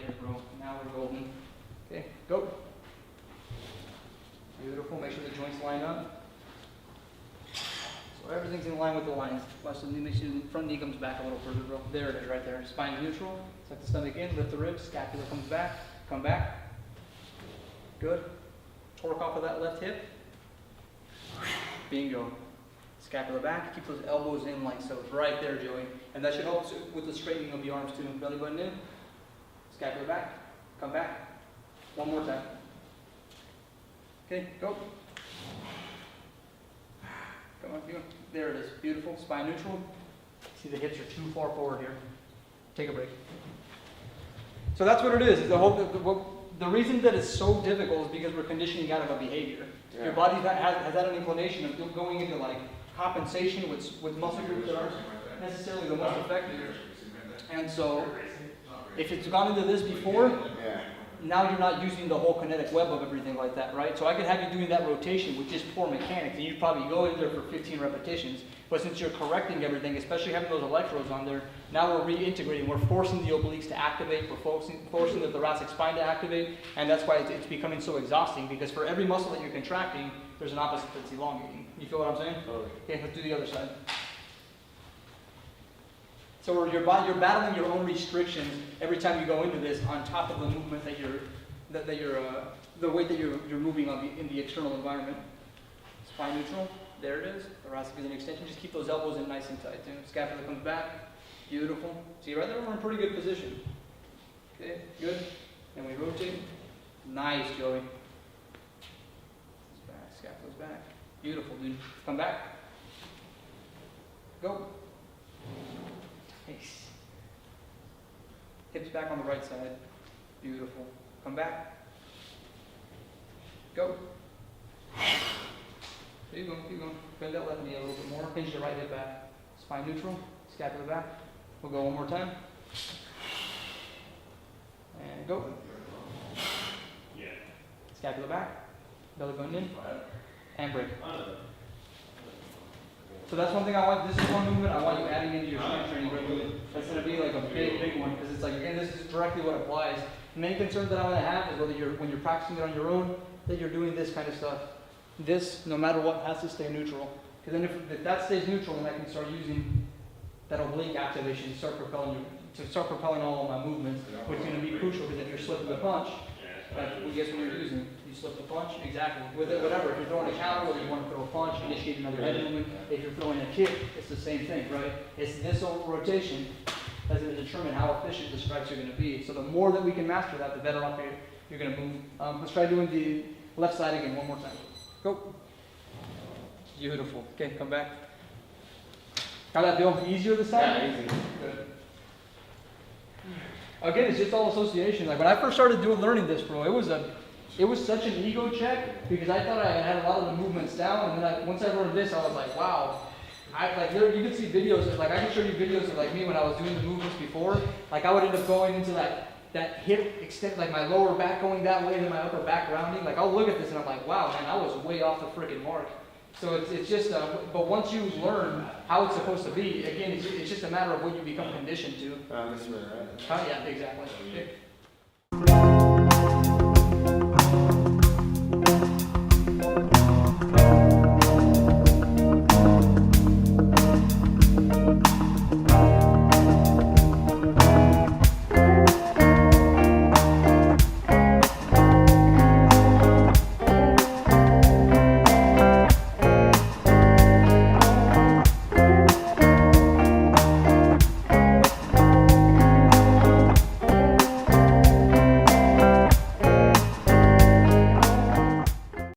there, bro. Now we're golden. Okay, go. Beautiful. Make sure the joints line up. So everything's in line with the lines. Watch the knee, make sure the front knee comes back a little further, bro. There it is, right there. Spine neutral. Tuck the stomach in, lift the ribs, scapula comes back. Come back. Good. Torque off of that left hip. Bingo. Scapula back. Keep those elbows in like so. Right there, Joey. And that should help with the straightening of the arms too. Belly button in. Scapula back. Come back. One more time. Okay, go. Come on, go. There it is. Beautiful. Spine neutral. See the hips are too far forward here. Take a break. So that's what it is. The reason that it's so difficult is because we're conditioning out of a behavior. Yeah. Your body has had an inclination of going into like compensation with muscle groups that aren't necessarily the most effective. And so if it's gone into this before, now you're not using the whole kinetic web of everything like that, right? So I could have you doing that rotation with just poor mechanics, and you'd probably go in there for 15 repetitions. But since you're correcting everything, especially having those electrodes on there, now we're reintegrating. We're forcing the obliques to activate. We're forcing the thoracic spine to activate, and that's why it's becoming so exhausting, because for every muscle that you're contracting, there's an opposite that's elongating. You feel what I'm saying? Totally. Okay, let's do the other side. So you're battling your own restrictions every time you go into this, on top of the movement the weight that you're moving in the external environment. Spine neutral, there it is. Thoracic is an extension. Just keep those elbows in nice and tight. Scapula comes back, beautiful. See right there, we're in pretty good position. Okay, good. And we rotate. Nice, Joey. Back, scapula's back. Beautiful, dude. Come back. Go. Nice. Hips back on the right side. Beautiful. Come back. Go. Keep going, keep going. Bend that left knee a little bit more. Hinge the right hip back. Spine neutral. Scapula back. We'll go one more time. And go. Yeah. Scapula back. Belly button in. And break. So that's one thing I want. This is one movement I want you adding into your strength training regularly. That's going to be like a big one, because it's like, again, this is directly what applies. The main concern that I'm going to have is whether when you're practicing it on your own, that you're doing this kind of stuff. This, no matter what, has to stay neutral. Because then if that stays neutral, then I can start using that oblique activation to start propelling all of my movements, which is going to be crucial, because if you're slipping the punch, guess what you're using? You slip the punch? Exactly. With it, whatever. If you're throwing a counter, or you want to throw a punch, initiate another head movement. If you're throwing a kick, it's the same thing, right? It's this old rotation that's going to determine how efficient the strikes are going to be. So the more that we can master that, the better off you're going to move. Let's try doing the left side again one more time. Go. Beautiful. Okay, come back. How'd that feel? Easier this time? Yeah, easy. Good. Again, it's just all association. Like when I first started learning this, bro, it was such an ego check, because I thought I had a lot of the movements down, and then once I learned this, I was like, wow. You can see videos of, like, I can show you videos of like me when I was doing the movements before. Like I would end up going into that hip extent, like my lower back going that way, and then my upper back rounding. Like I'll look at this and I'm like, wow, man, I was way off the freaking mark. So it's just, but once you learn how it's supposed to be, again, it's just a matter of what you become conditioned to. This way, right? Yeah, exactly. Okay.